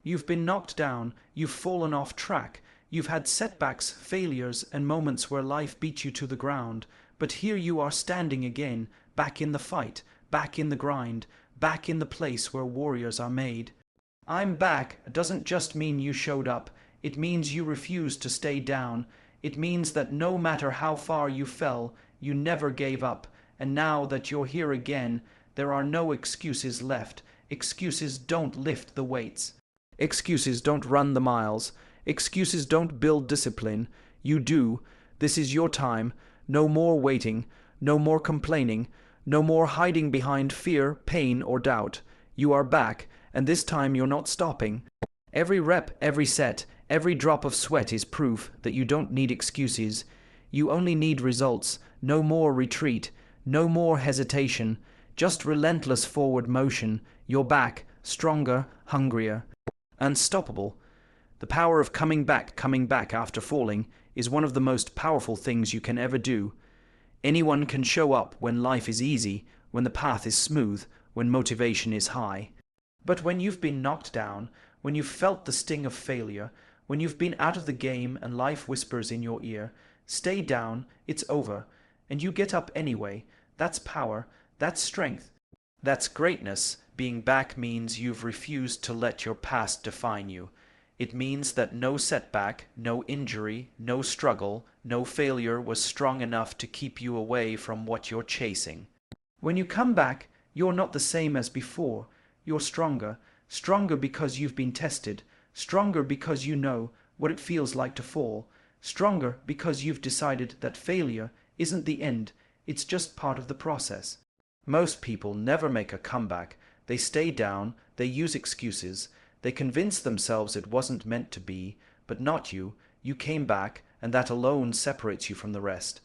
You've been knocked down, you've fallen off track, you've had setbacks, failures, and moments where life beat you to the ground. But here you are standing again, back in the fight, back in the grind, back in the place where warriors are made. "I'm back" doesn't just mean you showed up, it means you refused to stay down. It means that no matter how far you fell, you never gave up, and now that you're here again, there are no excuses left. Excuses don't lift the weights. Excuses don't run the miles. Excuses don't build discipline. You do. This is your time. No more waiting. No more complaining. No more hiding behind fear, pain, or doubt. You are back, and this time you're not stopping. Every rep, every set, every drop of sweat is proof that you don't need excuses. You only need results. No more retreat. No more hesitation. Just relentless forward motion. You're back, stronger, hungrier, unstoppable. The power of coming back after falling is one of the most powerful things you can ever do. Anyone can show up when life is easy, when the path is smooth, when motivation is high. But when you've been knocked down, when you've felt the sting of failure, when you've been out of the game and life whispers in your ear, "Stay down, it's over," and you get up anyway, that's power, that's strength, that's greatness. Being back means you've refused to let your past define you. It means that no setback, no injury, no struggle, no failure was strong enough to keep you away from what you're chasing. When you come back, you're not the same as before. You're stronger. Stronger because you've been tested. Stronger because you know what it feels like to fall. Stronger because you've decided that failure isn't the end, it's just part of the process. Most people never make a comeback. They stay down, they use excuses, they convince themselves it wasn't meant to be, but not you. You came back, and that alone separates you from the rest.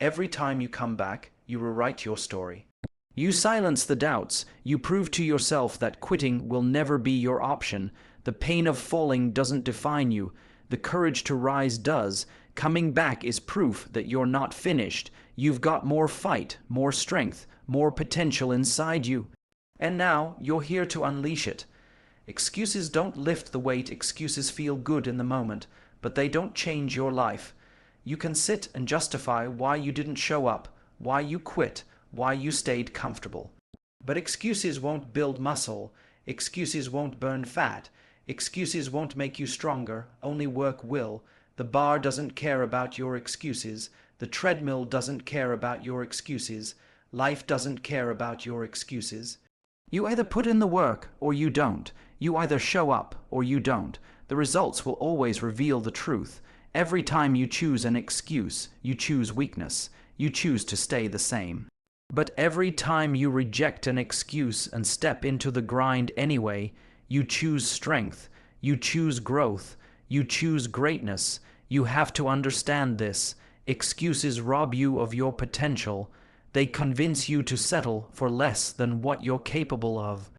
Every time you come back, you rewrite your story. You silence the doubts. You prove to yourself that quitting will never be your option. The pain of falling doesn't define you. The courage to rise does. Coming back is proof that you're not finished. You've got more fight, more strength, more potential inside you. And now you're here to unleash it. Excuses don't lift the weight. Excuses feel good in the moment, but they don't change your life. You can sit and justify why you didn't show up, why you quit, why you stayed comfortable. But excuses won't build muscle. Excuses won't burn fat. Excuses won't make you stronger. Only work will. The bar doesn't care about your excuses. The treadmill doesn't care about your excuses. Life doesn't care about your excuses. You either put in the work or you don't. You either show up or you don't. The results will always reveal the truth. Every time you choose an excuse, you choose weakness. You choose to stay the same. But every time you reject an excuse and step into the grind anyway, you choose strength. You choose growth. You choose greatness. You have to understand this. Excuses rob you of your potential. They convince you to settle for less than what you're capable of.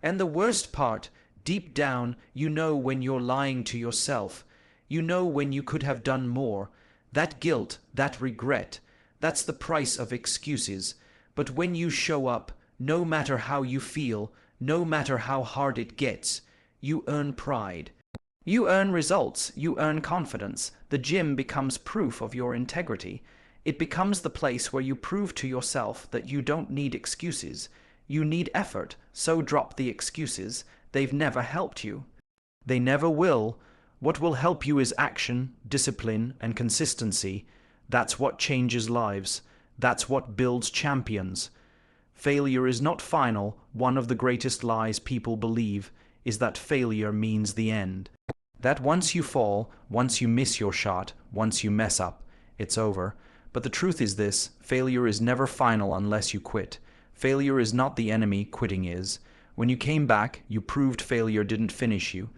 And the worst part, deep down, you know when you're lying to yourself. You know when you could have done more. That guilt, that regret, that's the price of excuses. But when you show up, no matter how you feel, no matter how hard it gets, you earn pride. You earn results, you earn confidence. The gym becomes proof of your integrity. It becomes the place where you prove to yourself that you don't need excuses. You need effort, so drop the excuses. They've never helped you. They never will. What will help you is action, discipline, and consistency. That's what changes lives. That's what builds champions. Failure is not final. One of the greatest lies people believe is that failure means the end. That once you fall, once you miss your shot, once you mess up, it's over. But the truth is this: failure is never final unless you quit. Failure is not the enemy, quitting is. When you came back, you proved failure didn't finish you.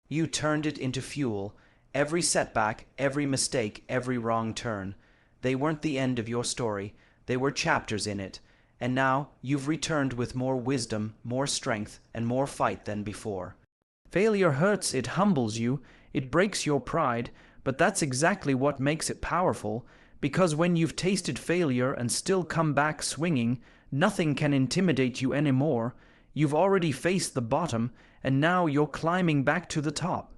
You turned it into fuel. Every setback, every mistake, every wrong turn. They weren't the end of your story. They were chapters in it. And now you've returned with more wisdom, more strength, and more fight than before. Failure hurts, it humbles you, it breaks your pride, but that's exactly what makes it powerful. Because when you've tasted failure and still come back swinging, nothing can intimidate you anymore. You've already faced the bottom, and now you're climbing back to the top.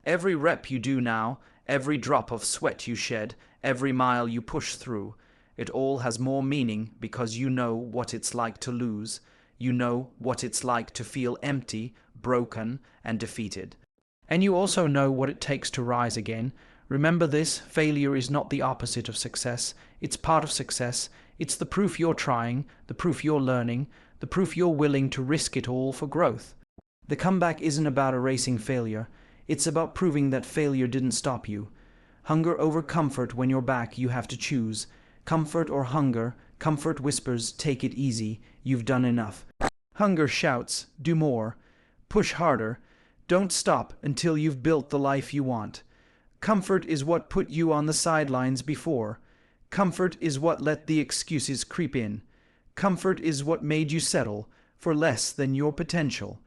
Every rep you do now, every drop of sweat you shed, every mile you push through, it all has more meaning because you know what it's like to lose. You know what it's like to feel empty, broken, and defeated. And you also know what it takes to rise again. Remember this, failure is not the opposite of success. It's part of success. It's the proof you're trying, the proof you're learning, the proof you're willing to risk it all for growth. The comeback isn't about erasing failure. It's about proving that failure didn't stop you. Hunger over comfort. When you're back, you have to choose. Comfort or hunger. Comfort whispers, take it easy. You've done enough. Hunger shouts, do more. Push harder. Don't stop until you've built the life you want. Comfort is what put you on the sidelines before. Comfort is what let the excuses creep in. Comfort is what made you settle for less than your potential.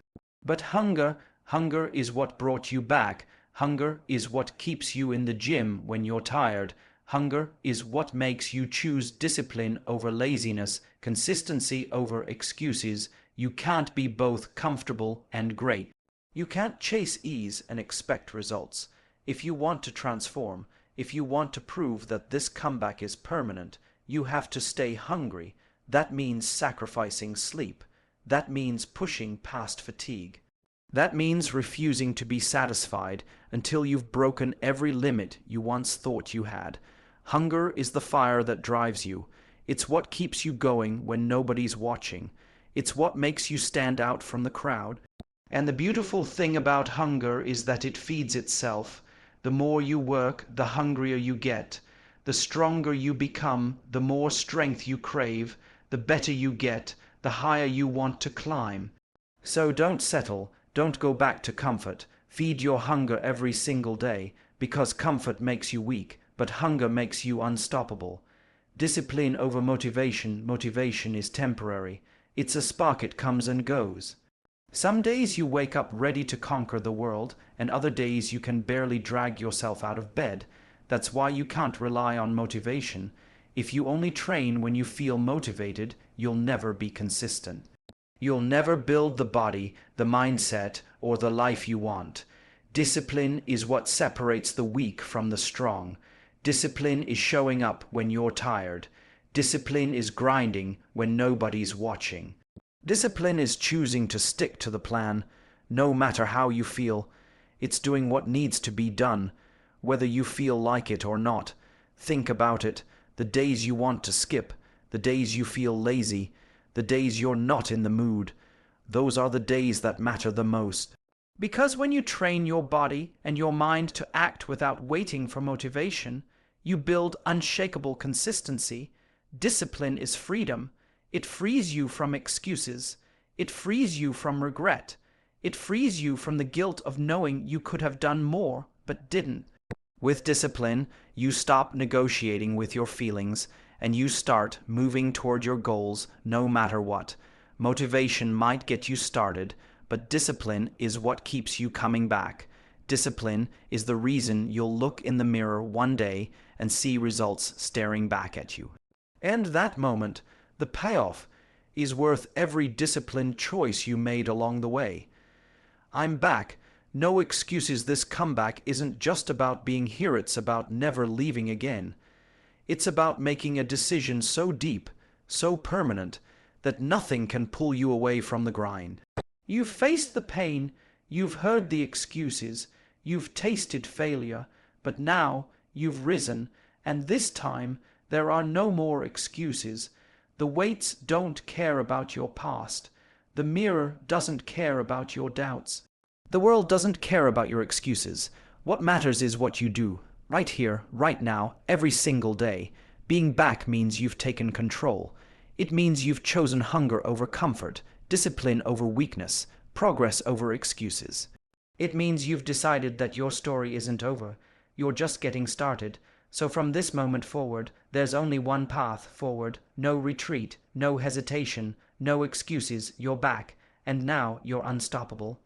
But hunger is what brought you back. Hunger is what keeps you in the gym when you're tired. Hunger is what makes you choose discipline over laziness, consistency over excuses. You can't be both comfortable and great. You can't chase ease and expect results. If you want to transform, if you want to prove that this comeback is permanent, you have to stay hungry. That means sacrificing sleep. That means pushing past fatigue. That means refusing to be satisfied until you've broken every limit you once thought you had. Hunger is the fire that drives you. It's what keeps you going when nobody's watching. It's what makes you stand out from the crowd. And the beautiful thing about hunger is that it feeds itself. The more you work, the hungrier you get. The stronger you become, the more strength you crave. The better you get, the higher you want to climb. So don't settle. Don't go back to comfort. Feed your hunger every single day, because comfort makes you weak, but hunger makes you unstoppable. Discipline over motivation. Motivation is temporary. It's a spark, it comes and goes. Some days you wake up ready to conquer the world, and other days you can barely drag yourself out of bed. That's why you can't rely on motivation. If you only train when you feel motivated, you'll never be consistent. You'll never build the body, the mindset, or the life you want. Discipline is what separates the weak from the strong. Discipline is showing up when you're tired. Discipline is grinding when nobody's watching. Discipline is choosing to stick to the plan, no matter how you feel. It's doing what needs to be done, whether you feel like it or not. Think about it. The days you want to skip, the days you feel lazy, the days you're not in the mood, those are the days that matter the most. Because when you train your body and your mind to act without waiting for motivation, you build unshakable consistency. Discipline is freedom. It frees you from excuses. It frees you from regret. It frees you from the guilt of knowing you could have done more but didn't. With discipline, you stop negotiating with your feelings and you start moving toward your goals no matter what. Motivation might get you started, but discipline is what keeps you coming back. Discipline is the reason you'll look in the mirror one day and see results staring back at you. And that moment, the payoff, is worth every disciplined choice you made along the way. I'm back. No excuses. This comeback isn't just about being here, it's about never leaving again. It's about making a decision so deep, so permanent, that nothing can pull you away from the grind. You've faced the pain, you've heard the excuses, you've tasted failure, but now you've risen, and this time there are no more excuses. The weights don't care about your past. The mirror doesn't care about your doubts. The world doesn't care about your excuses. What matters is what you do. Right here, right now, every single day. Being back means you've taken control. It means you've chosen hunger over comfort, discipline over weakness, progress over excuses. It means you've decided that your story isn't over. You're just getting started. So from this moment forward, there's only one path forward. No retreat, no hesitation, no excuses. You're back, and now you're unstoppable.